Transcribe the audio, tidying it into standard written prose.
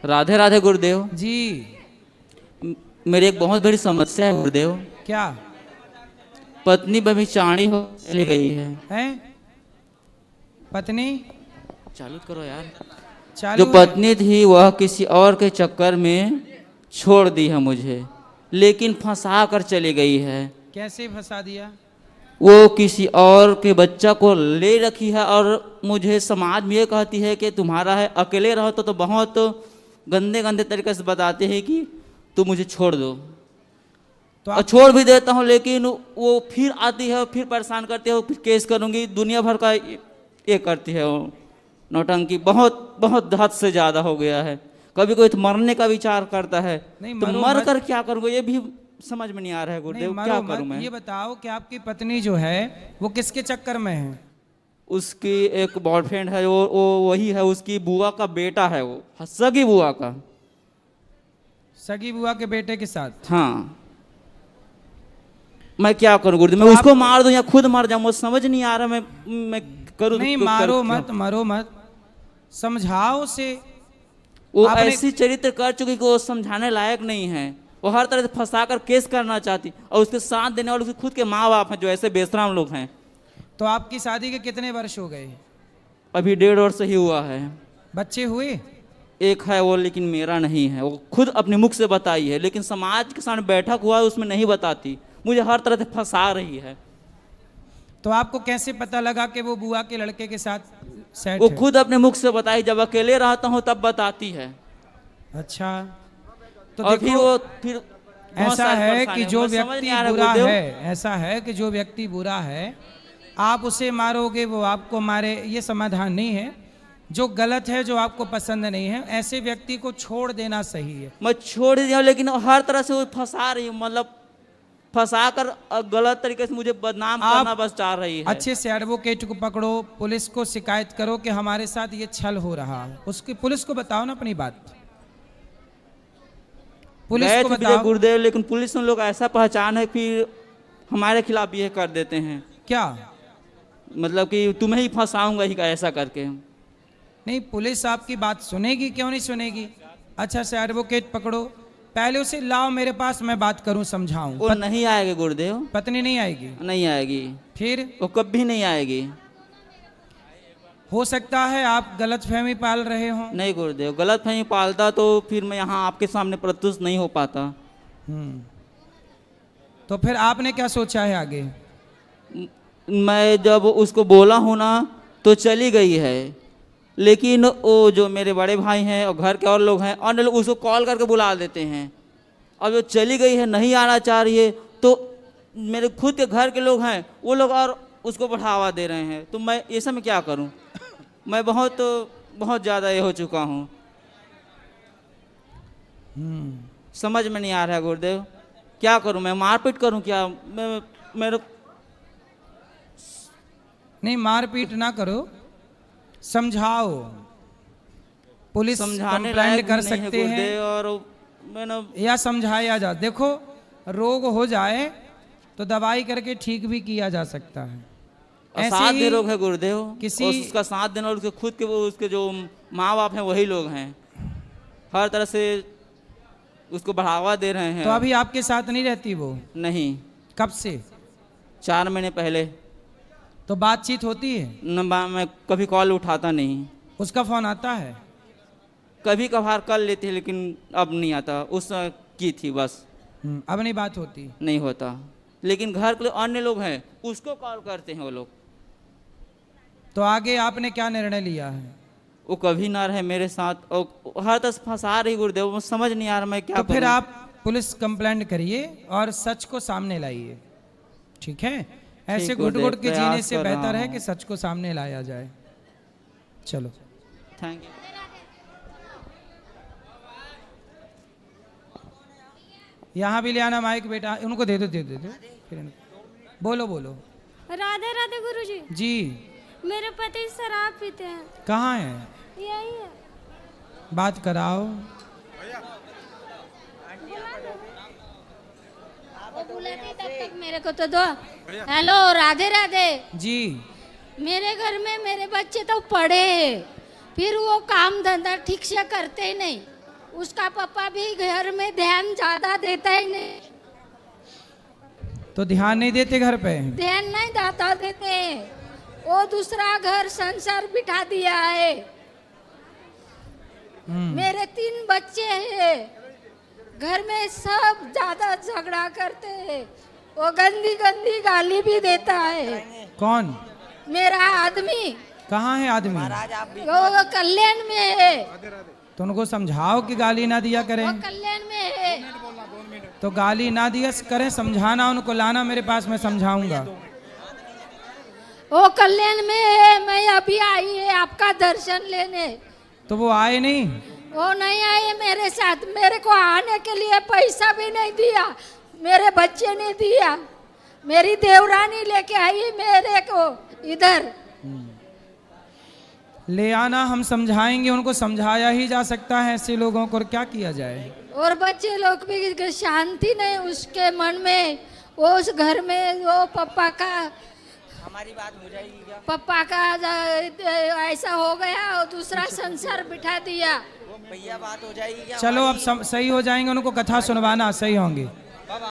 राधे राधे गुरुदेव जी। मेरी एक बहुत बड़ी समस्या है गुरुदेव। क्या पत्नी व्यभिचारिणी हो चली गई है। है? पत्नी चालू करो यार। चालू जो पत्नी थी वह किसी और के चक्कर में छोड़ दी है मुझे, लेकिन फंसा कर चली गई है। कैसे फंसा दिया? वो किसी और के बच्चा को ले रखी है और मुझे समाज में ये कहती है कि तुम्हारा है, अकेले रहो तो बहुत गंदे गंदे तरीके से बताते हैं कि तुम मुझे छोड़ दो। तो और छोड़ भी देता हूँ, लेकिन वो फिर आती है, फिर परेशान करती है, फिर केस करूँगी, दुनिया भर का ये करती है। वो नौटंकी बहुत बहुत हद से ज़्यादा हो गया है। कभी कोई तो मरने का विचार करता है, तो मर कर क्या करूँगा ये भी समझ में नहीं आ रहा है गुरुदेव। क्या करूँ मैं? ये बताओ कि आपकी पत्नी जो है वो किसके चक्कर में है? उसकी एक बॉयफ्रेंड है, वो वही है, उसकी बुआ का बेटा है, वो सगी बुआ का। सगी बुआ के बेटे के साथ? हाँ। मैं क्या करूं गुरुदेव? मैं उसको मार दूं या खुद मर जाऊं, मुझे समझ नहीं आ रहा। मैं करूं नहीं, मारो मत, मारो मत, समझाओ उसे। वो ऐसी चरित्र कर चुकी कि वो समझाने लायक नहीं है। वो हर तरह से फंसा कर केस करना चाहती, और उसके साथ देने वाले उसके खुद के माँ बाप हैं जो ऐसे बेशरम लोग हैं। तो आपकी शादी के कितने वर्ष हो गए? अभी 1.5 वर्ष ही हुआ है। बच्चे हुए? एक है वो, लेकिन मेरा नहीं है। वो खुद अपने मुख से बताई है, लेकिन समाज के सामने बैठक हुआ है उसमें नहीं बताती। मुझे हर तरह से फंसा रही है। तो आपको कैसे पता लगा कि वो बुआ के लड़के के साथ सेट वो है? खुद अपने मुख से बताई, जब अकेले रहता हूँ तब बताती है। अच्छा, तो और फिर वो फिर ऐसा है कि जो व्यक्ति बुरा है, ऐसा है कि जो व्यक्ति बुरा है आप उसे मारोगे वो आपको मारे, ये समाधान नहीं है। जो गलत है, जो आपको पसंद नहीं है, ऐसे व्यक्ति को छोड़ देना सही है। मैं छोड़ दिया, लेकिन हर तरह से वो फंसा रही है, मतलब फंसा कर गलत तरीके से मुझे बदनाम करना बस चाह रही है। अच्छे से एडवोकेट को पकड़ो, पुलिस को शिकायत करो कि हमारे साथ ये छल हो रहा है। उसकी पुलिस को बताओ ना अपनी बात, पुलिस को बताओ। गुरुदेव, लेकिन पुलिस में लोग ऐसा पहचान है फिर हमारे खिलाफ ये कर देते हैं। क्या मतलब कि तुम्हें ही फंसाऊंगा ही का, ऐसा करके। नहीं, पुलिस आपकी बात सुनेगी, क्यों नहीं सुनेगी। अच्छा से एडवोकेट पकड़ो, पहले उसे लाओ मेरे पास, मैं बात करूं, समझाऊं। वो नहीं आएगी गुरुदेव। पत्नी नहीं आएगी? नहीं आएगी। फिर वो कभी नहीं आएगी। हो सकता है आप गलतफहमी पाल रहे हो। नहीं गुरुदेव, गलतफहमी पालता तो फिर मैं यहाँ आपके सामने प्रस्तुत नहीं हो पाता। तो फिर आपने क्या सोचा है आगे? मैं जब उसको बोला हूँ ना तो चली गई है, लेकिन वो जो मेरे बड़े भाई हैं और घर के और लोग हैं, अन्य लोग उसको कॉल करके बुला देते हैं। अब जो चली गई है, नहीं आना चाह रही है, तो मेरे खुद के घर के लोग हैं, वो लोग और उसको बढ़ावा दे रहे हैं। तो मैं ये सब में क्या करूं? मैं बहुत बहुत ज़्यादा ये हो चुका हूं। समझ में नहीं आ रहा है गुरुदेव, क्या करूं? मैं मारपीट करूं क्या? मेरे नहीं, मारपीट ना करो, समझाओ। पुलिस कंप्लेंट कर सकते हैं और मैंने या समझाया जा। देखो, रोग हो जाए तो दवाई करके ठीक भी किया जा सकता है। ऐसे ही रोग है गुरुदेव, किसी उसका साथ देने और उसके खुद के वो उसके जो माँ बाप हैं वही लोग हैं, हर तरह से उसको बढ़ावा दे रहे हैं। तो अभी आपके साथ नहीं रहती वो? नहीं। कब से? 4 महीने पहले। तो बातचीत होती है? मैं कभी कॉल उठाता नहीं। उसका फोन आता है? कभी कभार कर लेती है, लेकिन अब नहीं आता। उस की थी बस। अब नहीं बात होती? नहीं होता, लेकिन घर के अन्य लोग हैं उसको कॉल करते हैं वो लोग। तो आगे आपने क्या निर्णय लिया है? वो कभी ना रहे मेरे साथ और हर तरह फंसा रही गुरुदेव, मुझे समझ नहीं आ रहा मैं क्या तो फिर आप पुलिस कंप्लेंट करिए और सच को सामने लाइए, ठीक है? ऐसे घुट घुट के जीने से बेहतर है कि सच को सामने लाया जाए। चलो, थैंक यू। यहाँ भी ले आना माइक बेटा, उनको दे दो, दे दो, फिर बोलो बोलो। राधे राधे गुरुजी। जी। मेरे पति शराब पीते हैं। कहाँ है? यही है। बात कराओ। वो बुलाती तब तक मेरे को तो दो। हेलो, राधे राधे जी। मेरे घर में मेरे बच्चे तो पढ़े हैं, फिर वो काम धंधा ठीक से करते ही नहीं। उसका पापा भी घर में ध्यान ज्यादा देता ही नहीं, तो ध्यान नहीं देते घर पे? ध्यान नहीं ज्यादा देते। वो दूसरा घर संसार बिठा दिया है। मेरे 3 बच्चे हैं, घर में सब ज्यादा झगड़ा करते हैं। वो गंदी गंदी गाली भी देता है। कौन? मेरा आदमी। कहाँ है आदमी? वो कल्याण में है। तो उनको समझाओ कि गाली ना दिया करें। वो कल्याण में है। तो गाली ना दिया करें, समझाना उनको, लाना मेरे पास, मैं समझाऊंगा। वो कल्याण में है। मैं अभी आई है आपका दर्शन लेने। तो वो आए नहीं? वो नहीं आए मेरे साथ। मेरे को आने के लिए पैसा भी नहीं दिया, मेरे बच्चे ने दिया। मेरी देवरानी लेके आई मेरे को इधर। ले आना, हम समझाएंगे उनको, समझाया ही जा सकता है ऐसे लोगों को, और क्या किया जाए। और बच्चे लोग भी शांति नहीं उसके मन में। वो उस घर में वो पापा का, हमारी बात हो जाएगी क्या? पापा का ऐसा हो गया और दूसरा संसार बिठा दिया। भैया बात हो जाएगी क्या? चलो अब सही हो जाएंगे, उनको कथा सुनवाना, सही होंगे।